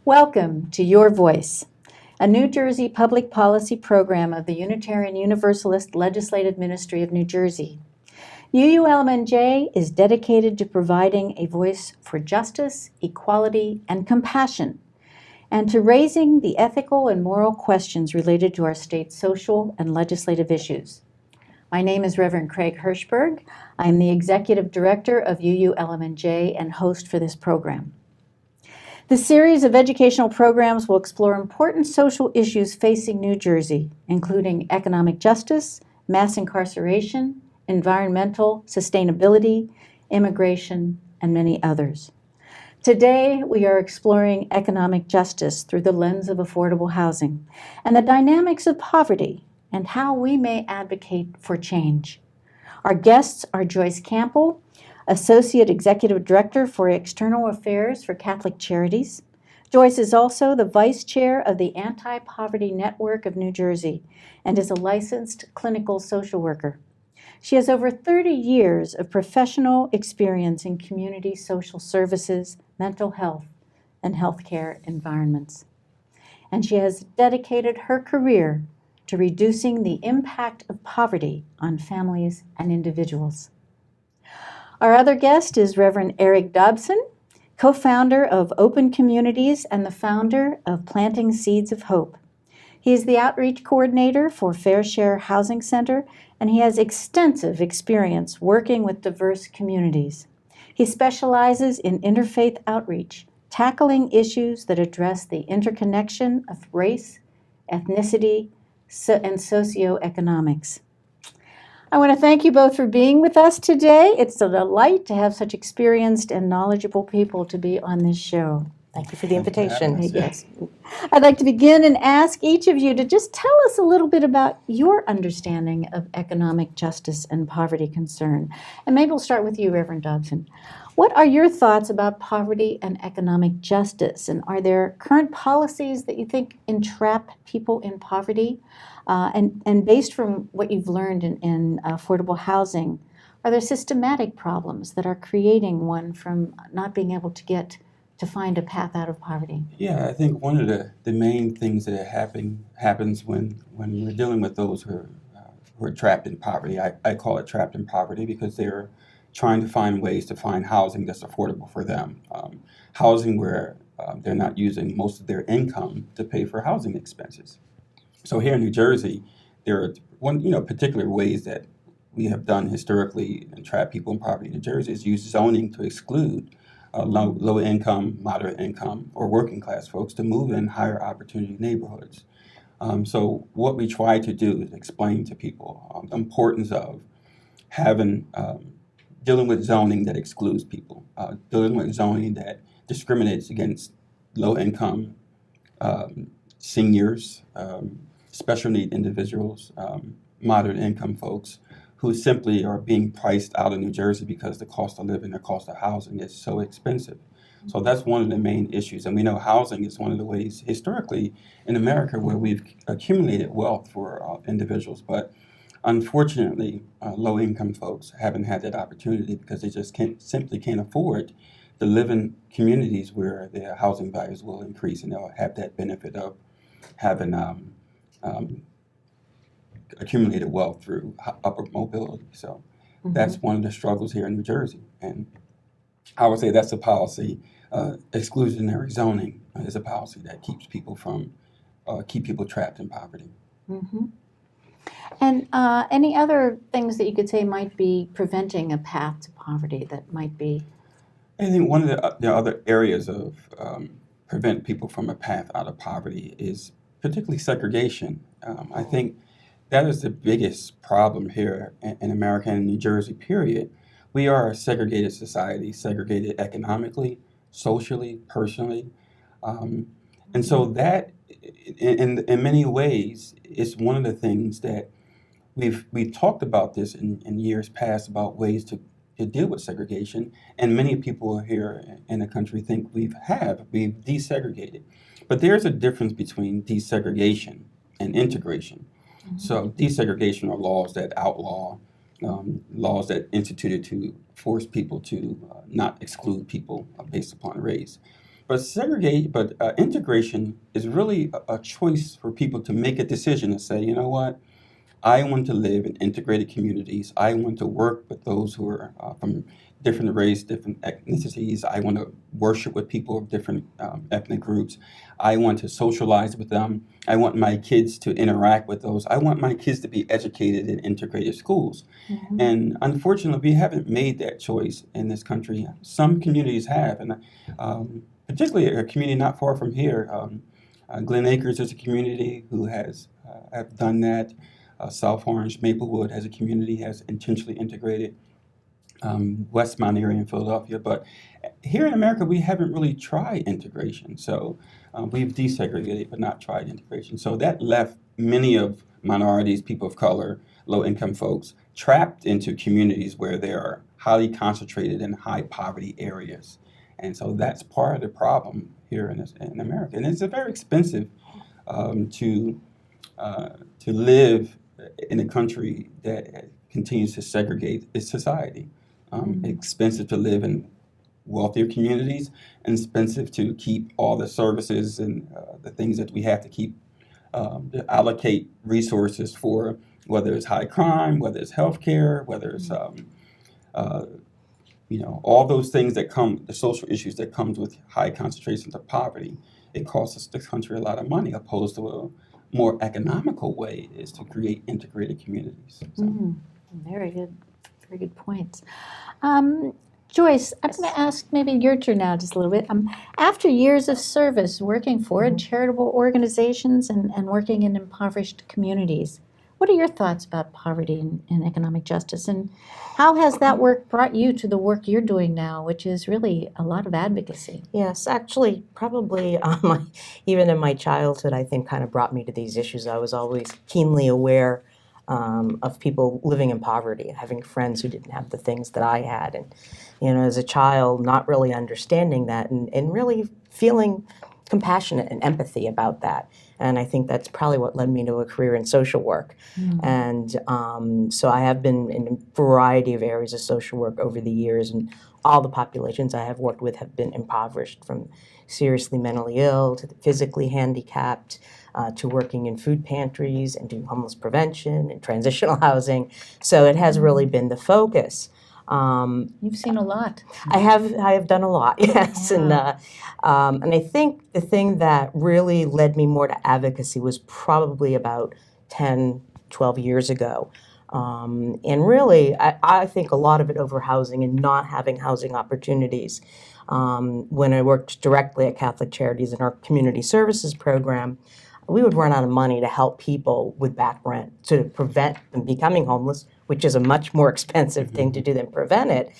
Welcome to Your Voice, a New Jersey public policy program of the Unitarian Universalist Legislative Ministry of New Jersey. UULMNJ is dedicated to providing a voice for justice, equality, and compassion, and to raising the ethical and moral questions related to our state's social and legislative issues. My name is Reverend Craig Hirshberg. I am the Executive Director of UULMNJ and host for this program. The series of educational programs will explore important social issues facing New Jersey, including economic justice, mass incarceration, environmental sustainability, immigration, and many others. Today, we are exploring economic justice through the lens of affordable housing and the dynamics of poverty and how we may advocate for change. Our guests are Joyce Campbell, Associate Executive Director for External Affairs for Catholic Charities. Joyce is also the Vice Chair of the Anti-Poverty Network of New Jersey and is a licensed clinical social worker. She has over 30 years of professional experience in community social services, mental health, and healthcare environments. And she has dedicated her career to reducing the impact of poverty on families and individuals. Our other guest is Reverend Eric Dobson, co-founder of Open Communities and the founder of Planting Seeds of Hope. He is the outreach coordinator for Fair Share Housing Center, and he has extensive experience working with diverse communities. He specializes in interfaith outreach, tackling issues that address the interconnection of race, ethnicity, and socioeconomics. I want to thank you both for being with us today. It's a delight to have such experienced and knowledgeable people to be on this show. Thank you for the invitation. Yes. I'd like to begin and ask each of you to just tell us a little bit about your understanding of economic justice and poverty concern. And maybe we'll start with you, Reverend Dobson. What are your thoughts about poverty and economic justice? And are there current policies that you think entrap people in poverty? And based from what you've learned in affordable housing, are there systematic problems that are creating one from not being able to find a path out of poverty? Yeah, I think one of the main things that happens when we're dealing with those who are trapped in poverty, I call it trapped in poverty because they're trying to find ways to find housing that's affordable for them. Housing where they're not using most of their income to pay for housing expenses. So here in New Jersey, there are particular ways that we have done historically and trap people in poverty in New Jersey is use zoning to exclude low income, moderate income, or working class folks to move in higher opportunity neighborhoods. So what we try to do is explain to people the importance of dealing with zoning that excludes people, dealing with zoning that discriminates against low income seniors, special need individuals, moderate income folks who simply are being priced out of New Jersey because the cost of living, the cost of housing is so expensive. So that's one of the main issues. And we know housing is one of the ways historically in America where we've accumulated wealth for individuals. But unfortunately, low income folks haven't had that opportunity because they just simply can't afford to live in communities where their housing values will increase and they'll have that benefit of having accumulated wealth through upward mobility. So that's one of the struggles here in New Jersey. And I would say that's a policy. Exclusionary zoning is a policy that keeps people trapped in poverty. Mm-hmm. And any other things that you could say might be preventing a path to poverty that might be? I think one of the other areas of prevent people from a path out of poverty is particularly segregation. I think that is the biggest problem here in America and New Jersey, period. We are a segregated society, segregated economically, socially, personally. And so that, in many ways, is one of the things that we've talked about this in years past about ways to deal with segregation. And many people here in the country think we've desegregated. But there's a difference between desegregation and integration. Mm-hmm. So desegregation are laws that outlaw, laws that instituted to force people to not exclude people based upon race. But integration is really a choice for people to make a decision and say, you know what, I want to live in integrated communities. I want to work with those who are from different race, different ethnicities. I want to worship with people of different ethnic groups. I want to socialize with them. I want my kids to interact with those. I want my kids to be educated in integrated schools. Mhm. And unfortunately, we haven't made that choice in this country. Some communities have, and particularly a community not far from here. Glen Acres is a community who have done that. South Orange, Maplewood has a community, has intentionally integrated. Westmont area in Philadelphia. But here in America, we haven't really tried integration. So we've desegregated, but not tried integration. So that left many of minorities, people of color, low-income folks, trapped into communities where they are highly concentrated in high poverty areas. And so that's part of the problem here in America. And it's very expensive to live in a country that continues to segregate its society. Expensive to live in wealthier communities, and expensive to keep all the services and the things that we have to keep, to allocate resources for, whether it's high crime, whether it's healthcare, whether it's all those things that come, the social issues that comes with high concentrations of poverty. It costs us, this country, a lot of money, opposed to a more economical way is to create integrated communities. So. Very good points. Joyce, I'm going to ask maybe your turn now just a little bit. After years of service working for charitable organizations and working in impoverished communities, what are your thoughts about poverty and economic justice, and how has that work brought you to the work you're doing now, which is really a lot of advocacy? Yes, actually, probably even in my childhood, I think kind of brought me to these issues. I was always keenly aware of people living in poverty, having friends who didn't have the things that I had. And, as a child, not really understanding that and really feeling compassionate and empathy about that. And I think that's probably what led me to a career in social work. And so I have been in a variety of areas of social work over the years, and all the populations I have worked with have been impoverished, from seriously mentally ill to physically handicapped, to working in food pantries and doing homeless prevention and transitional housing. So it has really been the focus. You've seen a lot. I have done a lot, yes. Yeah. And I think the thing that really led me more to advocacy was probably about 10, 12 years ago. And really, I think a lot of it over housing and not having housing opportunities. When I worked directly at Catholic Charities in our community services program, we would run out of money to help people with back rent, to prevent them becoming homeless, which is a much more expensive thing to do than prevent it.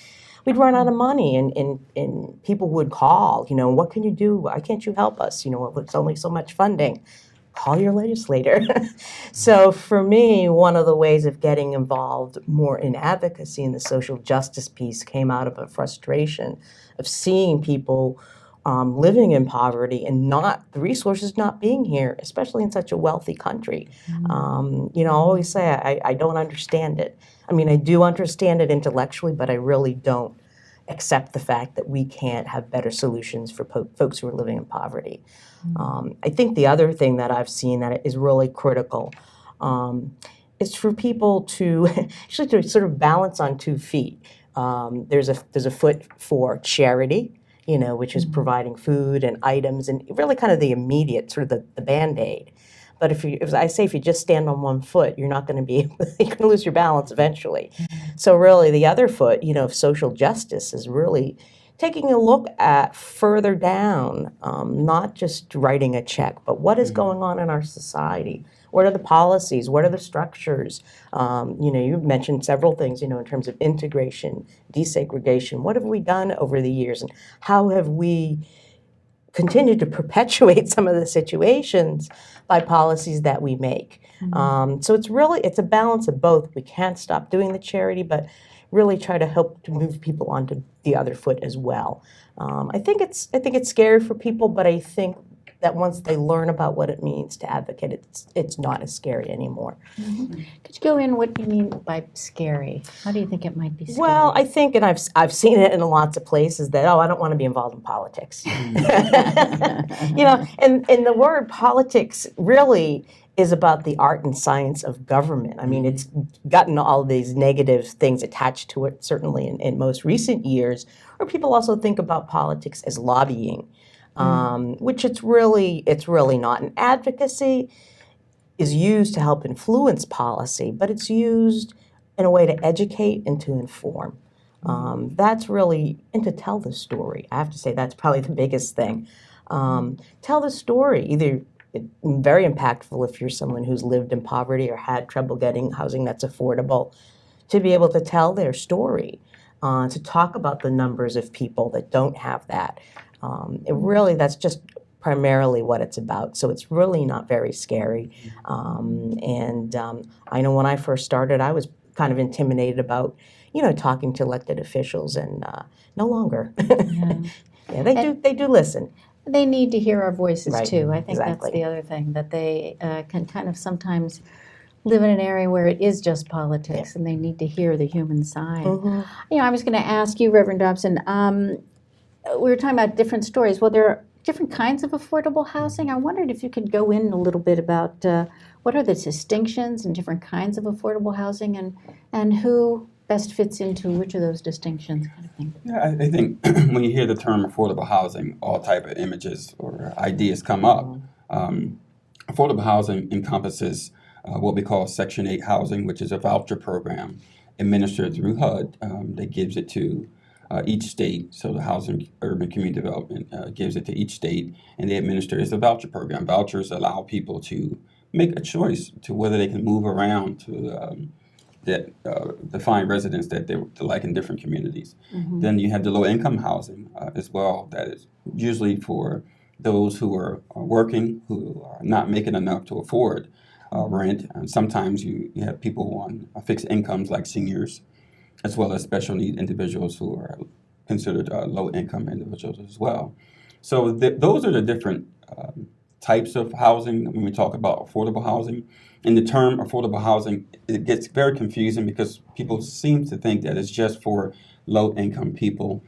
We'd run out of money, and people would call, what can you do? Why can't you help us? It's only so much funding. Call your legislator. So for me, one of the ways of getting involved more in advocacy in the social justice piece came out of a frustration of seeing people living in poverty and the resources not being here, especially in such a wealthy country. I always say I don't understand it. I mean, I do understand it intellectually, but I really don't accept the fact that we can't have better solutions for folks who are living in poverty. I think the other thing that I've seen that is really critical is for people to actually to sort of balance on 2 feet. There's a foot for charity, which is providing food and items and really kind of the immediate, sort of the Band-Aid. But if you just stand on 1 foot, you're not going to be you're going to lose your balance eventually. So really the other foot, of social justice is really taking a look at further down, not just writing a check, but what is going on in our society? What are the policies? What are the structures? You mentioned several things, in terms of integration, desegregation. What have we done over the years, and how have we continued to perpetuate some of the situations by policies that we make? So it's a balance of both. We can't stop doing the charity, but really try to help to move people onto the other foot as well. I think it's scary for people, but I think that once they learn about what it means to advocate, it's not as scary anymore. Could you go in what you mean by scary? How do you think it might be scary? Well, I think, and I've seen it in lots of places, that, I don't want to be involved in politics. And the word politics really is about the art and science of government. I mean, it's gotten all these negative things attached to it, certainly in most recent years, or people also think about politics as lobbying, which it's really not. And advocacy is used to help influence policy, but it's used in a way to educate and to inform. That's really, and to tell the story. I have to say that's probably the biggest thing. Tell the story, either very impactful if you're someone who's lived in poverty or had trouble getting housing that's affordable, to be able to tell their story, to talk about the numbers of people that don't have that. That's just primarily what it's about. So it's really not very scary. I know when I first started, I was kind of intimidated about, talking to elected officials, and no longer. Yeah, they do listen. They need to hear our voices Right, too. I think exactly. that's the other thing, that they can kind of sometimes live in an area where it is just politics, and they need to hear the human side. I was going to ask you, Reverend Dobson, we were talking about different stories. Well, there are different kinds of affordable housing. I wondered if you could go in a little bit about what are the distinctions and different kinds of affordable housing, and who best fits into which of those distinctions, kind of thing. Yeah, I think when you hear the term affordable housing, all type of images or ideas come up. Affordable housing encompasses what we call Section 8 housing, which is a voucher program administered through HUD that gives it to each state. So the Housing Urban Community Development gives it to each state, and they administer it as a voucher program. Vouchers allow people to make a choice to whether they can move around to to find residents that they like in different communities. Then you have the low-income housing as well. That is usually for those who are working, who are not making enough to afford rent. And sometimes you have people on fixed incomes like seniors, as well as special need individuals who are considered low-income individuals as well. So those are the different types of housing when we talk about affordable housing. And the term affordable housing, it gets very confusing because people seem to think that it's just for low-income people,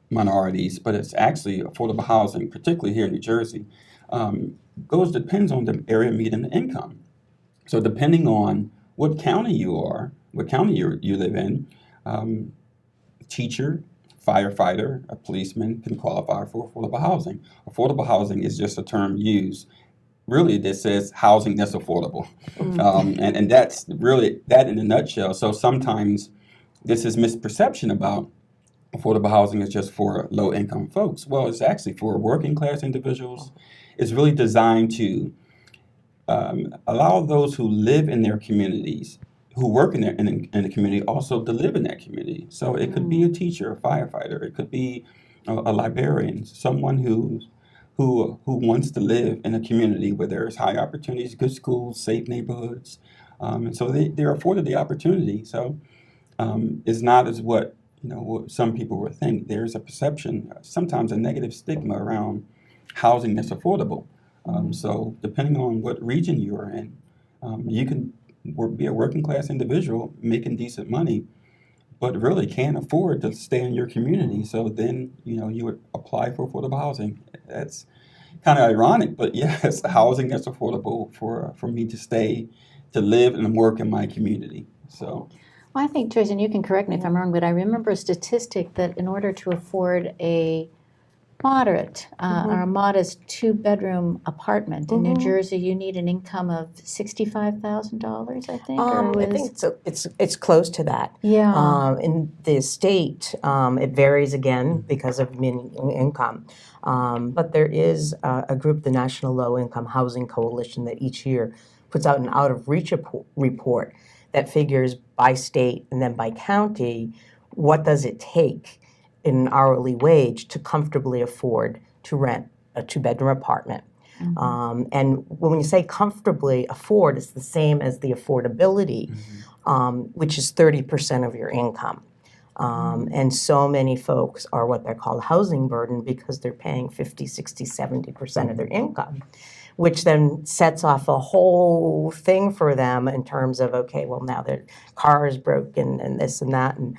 minorities, but it's actually affordable housing, particularly here in New Jersey, depends on the area median income. So depending on what county you are, what county you live in, teacher, firefighter, a policeman can qualify for affordable housing. Affordable housing is just a term used really that says housing that's affordable. And that's really that in a nutshell. So sometimes this is misperception about affordable housing is just for low-income folks. Well, it's actually for working class individuals. It's really designed to allow those who live in their communities, who work in the community, also to live in that community. So it could be a teacher, a firefighter, it could be a librarian, someone who wants to live in a community where there's high opportunities, good schools, safe neighborhoods, and so they're afforded the opportunity. So it's not as what some people would think. There's a perception, sometimes a negative stigma around housing that's affordable. So depending on what region you're in, you can be a working class individual making decent money, but really can't afford to stay in your community. So then, you would apply for affordable housing. That's kind of ironic, but yes, housing that's affordable for me to stay, to live and work in my community. So. Well, I think, Joyce, and you can correct me if I'm wrong, but I remember a statistic that in order to afford a moderate or a modest two-bedroom apartment in New Jersey, you need an income of $65,000, I think. I think it's close to that. Yeah. In the state, it varies again because of minimum income. But there is a group, the National Low Income Housing Coalition, that each year puts out an out-of-reach report that figures by state and then by county, what does it take in an hourly wage to comfortably afford to rent a two-bedroom apartment. And when you say comfortably afford, it's the same as the affordability, which is 30% of your income. And so many folks are what they're called housing burden because they're paying 50, 60, 70% of their income, which then sets off a whole thing for them in terms of, okay, well, now their car is broken and this and that. And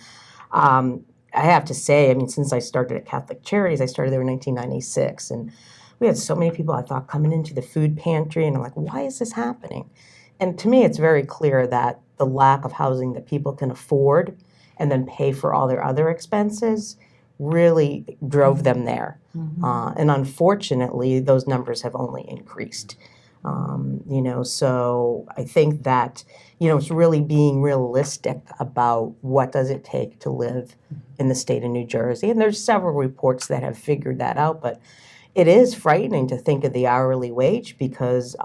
I have to say, I mean, since I started at Catholic Charities, I started there in 1996, and we had so many people I thought coming into the food pantry, and I'm like, why is this happening? And to me, it's very clear that the lack of housing that people can afford and then pay for all their other expenses really drove them there. And unfortunately, those numbers have only increased. So I think that, it's really being realistic about what does it take to live in the state of New Jersey. And there's several reports that have figured that out, but it is frightening to think of the hourly wage because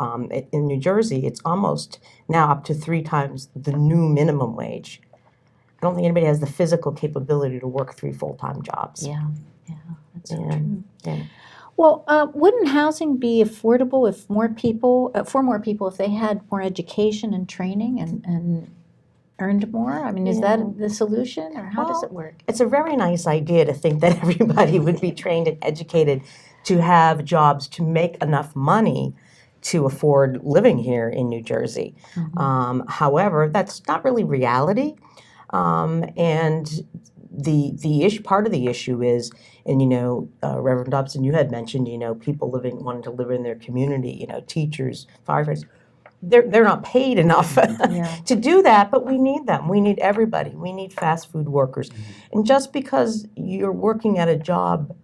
in New Jersey, it's almost now up to 3 times the new minimum wage. I don't think anybody has the physical capability to work 3 full-time jobs. Yeah, that's so true. Yeah. Well, wouldn't housing be affordable if more people, if they had more education and training and earned more? I mean, is that the solution, or how does it work? It's a very nice idea to think that everybody would be trained and educated to have jobs to make enough money to afford living here in New Jersey. However, that's not really reality. And part of the issue is, and Reverend Dobson, you had mentioned, people wanting to live in their community, teachers, firefighters. They're not paid enough to do that, but we need them. We need everybody. We need fast food workers. And just because you're working at a job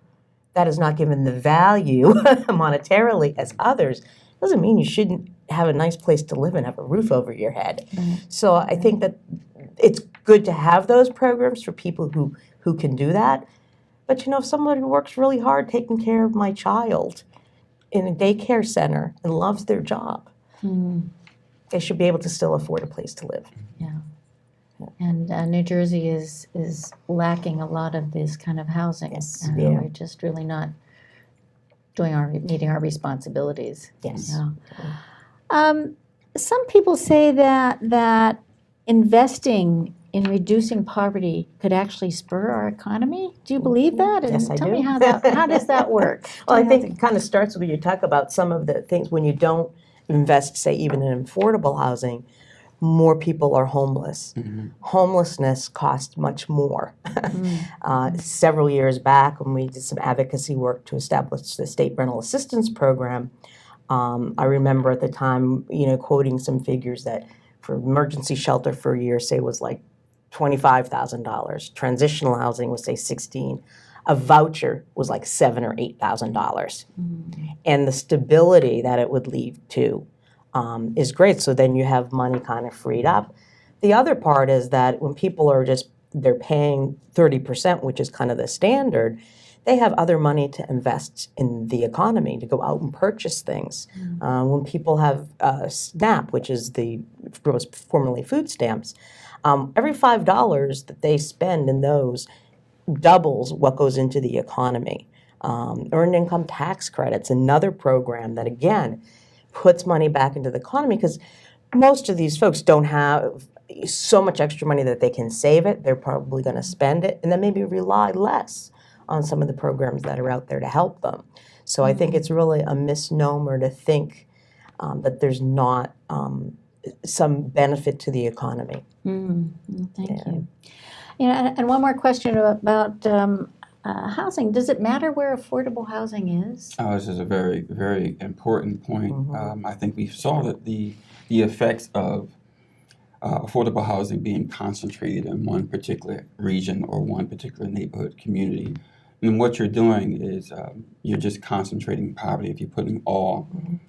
that is not given the value monetarily as others doesn't mean you shouldn't have a nice place to live and have a roof over your head. So I think that it's good to have those programs for people who can do that. But if somebody works really hard taking care of my child in a daycare center and loves their job, they should be able to still afford a place to live. Yeah. And New Jersey is lacking a lot of this kind of housing. Yes. We're just really not meeting our responsibilities. Yes. Yeah. Some people say that investing in reducing poverty could actually spur our economy. Do you believe that? Yes, I do. Tell me how does that work? Well, I think it kind of starts when you talk about some of the things when you don't invest, say, even in affordable housing, more people are homeless. Homelessness costs much more. Several years back, when we did some advocacy work to establish the state rental assistance program, I remember at the time, quoting some figures that for emergency shelter for a year, say, was like $25,000. Transitional housing was, say, $16,000. A voucher was like $7,000 or $8,000. And the stability that it would lead to is great. So then you have money kind of freed up. The other part is that when people are they're paying 30%, which is kind of the standard, they have other money to invest in the economy, to go out and purchase things. When people have SNAP, which was formerly food stamps, every $5 that they spend in those doubles what goes into the economy. Earned income tax credits, another program that, again, puts money back into the economy because most of these folks don't have so much extra money that they can save it. They're probably going to spend it and then maybe rely less on some of the programs that are out there to help them. So I think it's really a misnomer to think that there's not some benefit to the economy. Thank you. And one more question about housing. Does it matter where affordable housing is? This is a very, very important point. I think we saw that the effects of affordable housing being concentrated in one particular region or one particular neighborhood community. And what you're doing is you're just concentrating poverty if you're putting all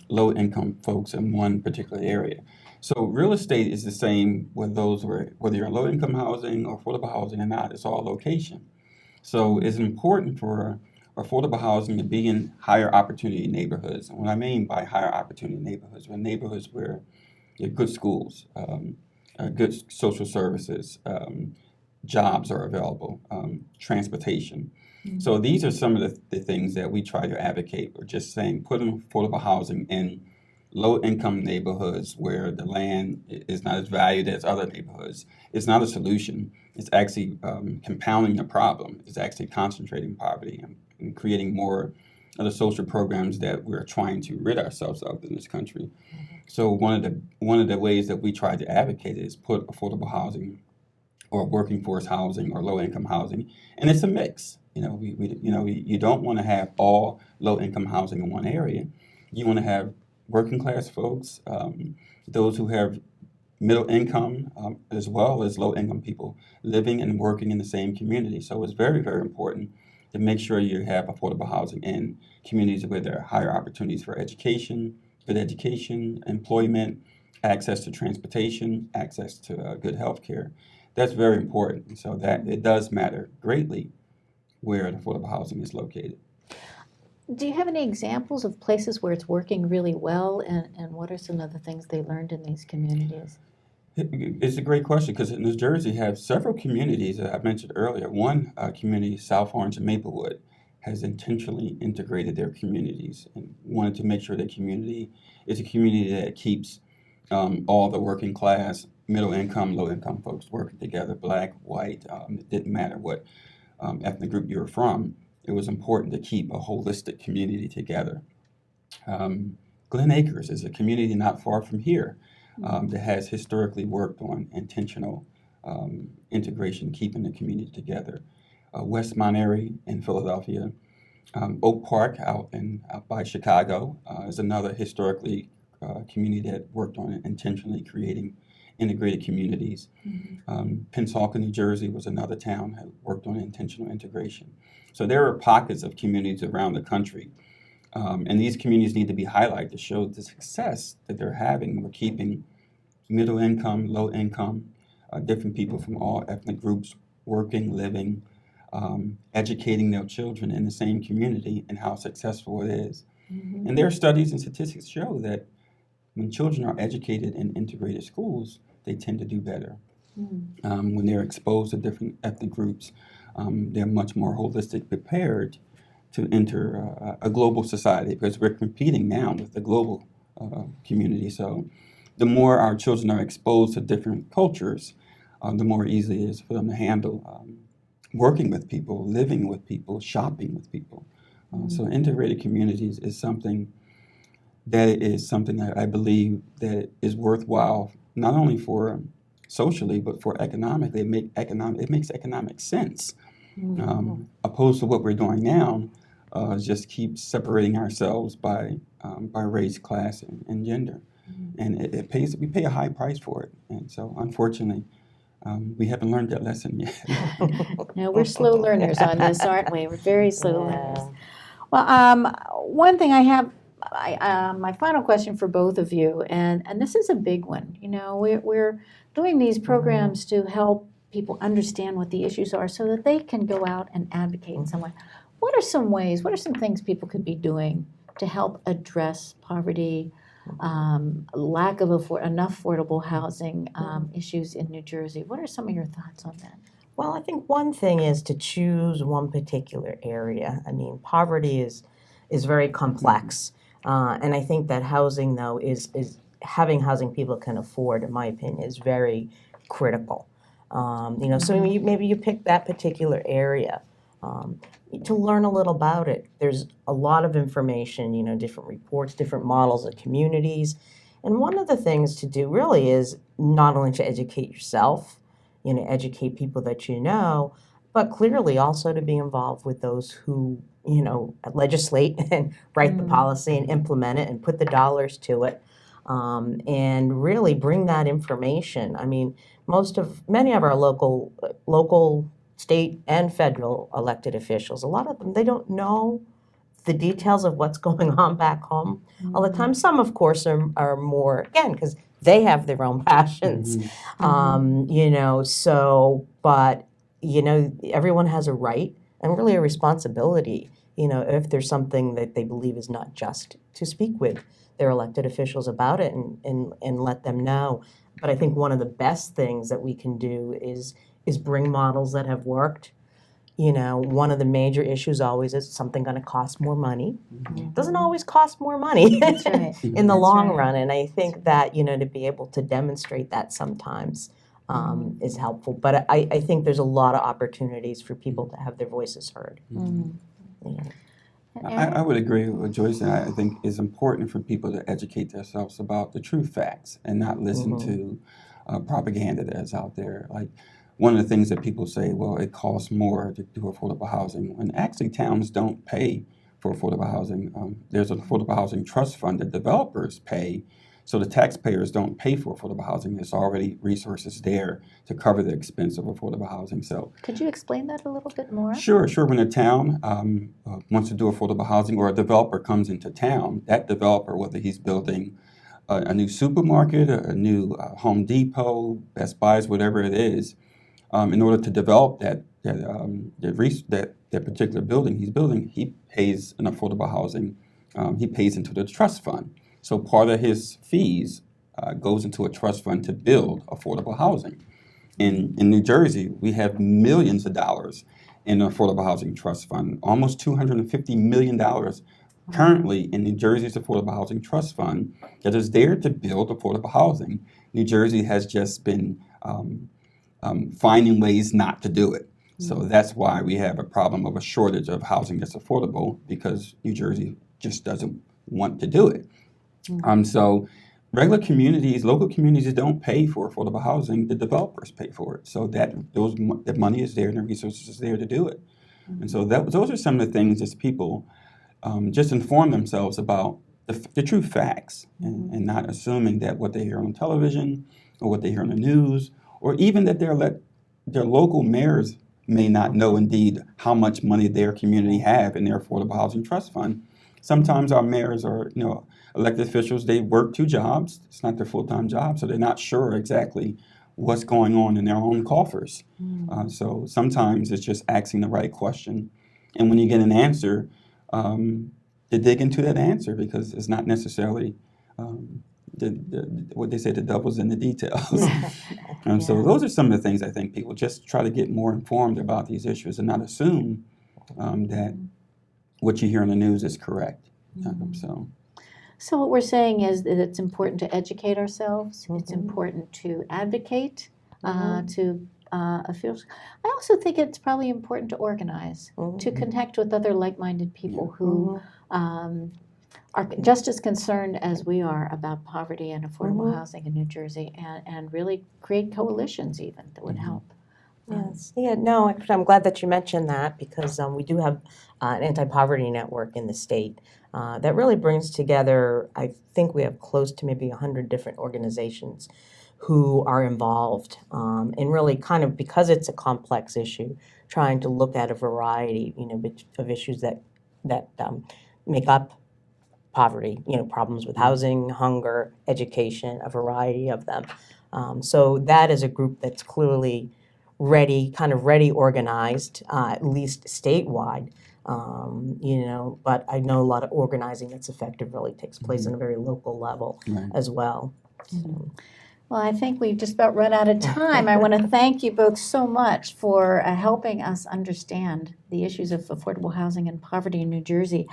low-income folks in one particular area. So real estate is the same with those whether you're in low-income housing or affordable housing or not. It's all location. So it's important for affordable housing to be in higher opportunity neighborhoods. And what I mean by higher opportunity neighborhoods, are neighborhoods where there are good schools, good social services, jobs are available, transportation. So these are some of the things that we try to advocate. We're just saying put in affordable housing in low-income neighborhoods where the land is not as valued as other neighborhoods. It's not a solution. It's actually compounding the problem. It's actually concentrating poverty and creating more of the social programs that we're trying to rid ourselves of in this country. So one of the ways that we try to advocate is put affordable housing or working force housing or low-income housing, and it's a mix. You don't want to have all low-income housing in one area. You want to have working class folks, those who have middle income, as well as low income people living and working in the same community. So it's very, very important to make sure you have affordable housing in communities where there are higher opportunities for education, good education, employment, access to transportation, access to good health care. That's very important. So that it does matter greatly where the affordable housing is located. Do you have any examples of places where it's working really well, and what are some of the things they learned in these communities? It's a great question because New Jersey has several communities that I mentioned earlier. One community, South Orange and Maplewood, has intentionally integrated their communities and wanted to make sure that community is a community that keeps all the working class, middle income, low income folks working together, black, white. It didn't matter what ethnic group you were from. It was important to keep a holistic community together. Glen Acres is a community not far from here that has historically worked on intentional integration, keeping the community together. West Monterey in Philadelphia. Oak Park out by Chicago is another historically community that worked on intentionally creating integrated communities. Pensacola, New Jersey was another town that worked on intentional integration. So there are pockets of communities around the country, and these communities need to be highlighted to show the success that they're having. We're keeping middle income, low income, different people from all ethnic groups working, living, educating their children in the same community and how successful it is. And there are studies and statistics show that when children are educated in integrated schools, they tend to do better. When they're exposed to different ethnic groups, they're much more holistic prepared to enter a global society because we're competing now with the global community. So the more our children are exposed to different cultures, the more easy it is for them to handle working with people, living with people, shopping with people. So integrated communities is something that I believe that is worthwhile, not only for socially, but for economically. It makes economic sense, opposed to what we're doing now, just keep separating ourselves by race, class, and gender. And we pay a high price for it. And so, unfortunately, we haven't learned that lesson yet. No, we're slow learners on this, aren't we? We're very slow learners. Well, one thing I have, my final question for both of you, and this is a big one. You know, we're doing these programs to help people understand what the issues are so that they can go out and advocate in some way. What are some things people could be doing to help address poverty, lack of enough affordable housing issues in New Jersey? What are some of your thoughts on that? Well, I think one thing is to choose one particular area. I mean, poverty is very complex, and I think that housing, though, is having housing people can afford, in my opinion, is very critical. So maybe you pick that particular area to learn a little about it. There's a lot of information, different reports, different models of communities, and one of the things to do really is not only to educate yourself, educate people that you know, but clearly also to be involved with those who, legislate and write the policy and implement it and put the dollars to it, and really bring that information. I mean, many of our local, state, and federal elected officials, a lot of them, they don't know the details of what's going on back home all the time. Some, of course, are more, again, because they have their own passions, but everyone has a right and really a responsibility, if there's something that they believe is not just, to speak with their elected officials about it and let them know. But I think one of the best things that we can do is bring models that have worked, one of the major issues always is something going to cost more money. It doesn't always cost more money That's right. in the That's long right. run. And I think that, to be able to demonstrate that sometimes is helpful. But I think there's a lot of opportunities for people to have their voices heard. Yeah. I would agree with Joyce, and I think it's important for people to educate themselves about the true facts and not listen to propaganda that's out there. Like one of the things that people say, well, it costs more to do affordable housing, when actually towns don't pay for affordable housing. There's an affordable housing trust fund that developers pay, so the taxpayers don't pay for affordable housing. There's already resources there to cover the expense of affordable housing. So, could you explain that a little bit more? Sure. When a town wants to do affordable housing, or a developer comes into town, that developer, whether he's building a new supermarket, a new Home Depot, Best Buys, whatever it is, in order to develop that particular building he's building, he pays an affordable housing. He pays into the trust fund. So part of his fees goes into a trust fund to build affordable housing. In New Jersey, we have millions of dollars in the Affordable Housing Trust Fund, almost $250 million currently in New Jersey's Affordable Housing Trust Fund that is there to build affordable housing. New Jersey has just been finding ways not to do it. So that's why we have a problem of a shortage of housing that's affordable, because New Jersey just doesn't want to do it. So regular communities, local communities don't pay for affordable housing. The developers pay for it. So that money is there and the resources is there to do it. And so those are some of the things that people just inform themselves about the true facts, and not assuming that what they hear on television or what they hear on the news, or even that their local mayors may not know indeed how much money their community have in their affordable housing trust fund. Sometimes our mayors are, elected officials, they work 2 jobs. It's not their full-time job, so they're not sure exactly what's going on in their own coffers. So sometimes it's just asking the right question. And when you get an answer, to dig into that answer, because it's not necessarily what they say, the devil's in the details. So those are some of the things I think people just try to get more informed about these issues and not assume that what you hear on the news is correct. So what we're saying is that it's important to educate ourselves. It's important to advocate to officials. I also think it's probably important to organize, to connect with other like-minded people who are just as concerned as we are about poverty and affordable housing in New Jersey, and really create coalitions even that would help. Yes. Yeah, no, actually, I'm glad that you mentioned that, because we do have an anti-poverty network in the state that really brings together, I think we have close to maybe 100 different organizations who are involved in really kind of, because it's a complex issue, trying to look at a variety, of issues that make up poverty, problems with housing, hunger, education, a variety of them. So that is a group that's clearly ready organized, at least statewide, but I know a lot of organizing that's effective really takes place on a very local level as well. So. Well, I think we've just about run out of time. I want to thank you both so much for helping us understand the issues of affordable housing and poverty in New Jersey.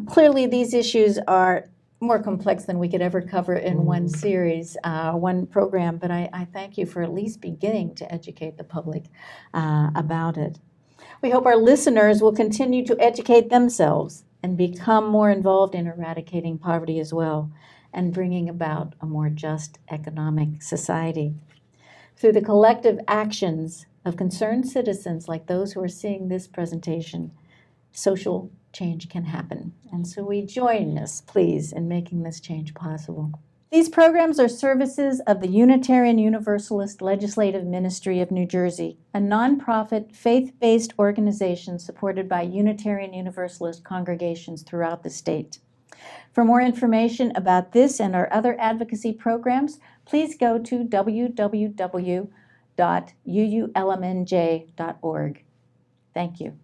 Clearly, these issues are more complex than we could ever cover in one series, one program, but I thank you for at least beginning to educate the public about it. We hope our listeners will continue to educate themselves and become more involved in eradicating poverty as well, and bringing about a more just economic society. Through the collective actions of concerned citizens like those who are seeing this presentation, social change can happen. And so we join us, please, in making this change possible. These programs are services of the Unitarian Universalist Legislative Ministry of New Jersey, a nonprofit, faith-based organization supported by Unitarian Universalist congregations throughout the state. For more information about this and our other advocacy programs, please go to www.UULMNJ.org. Thank you.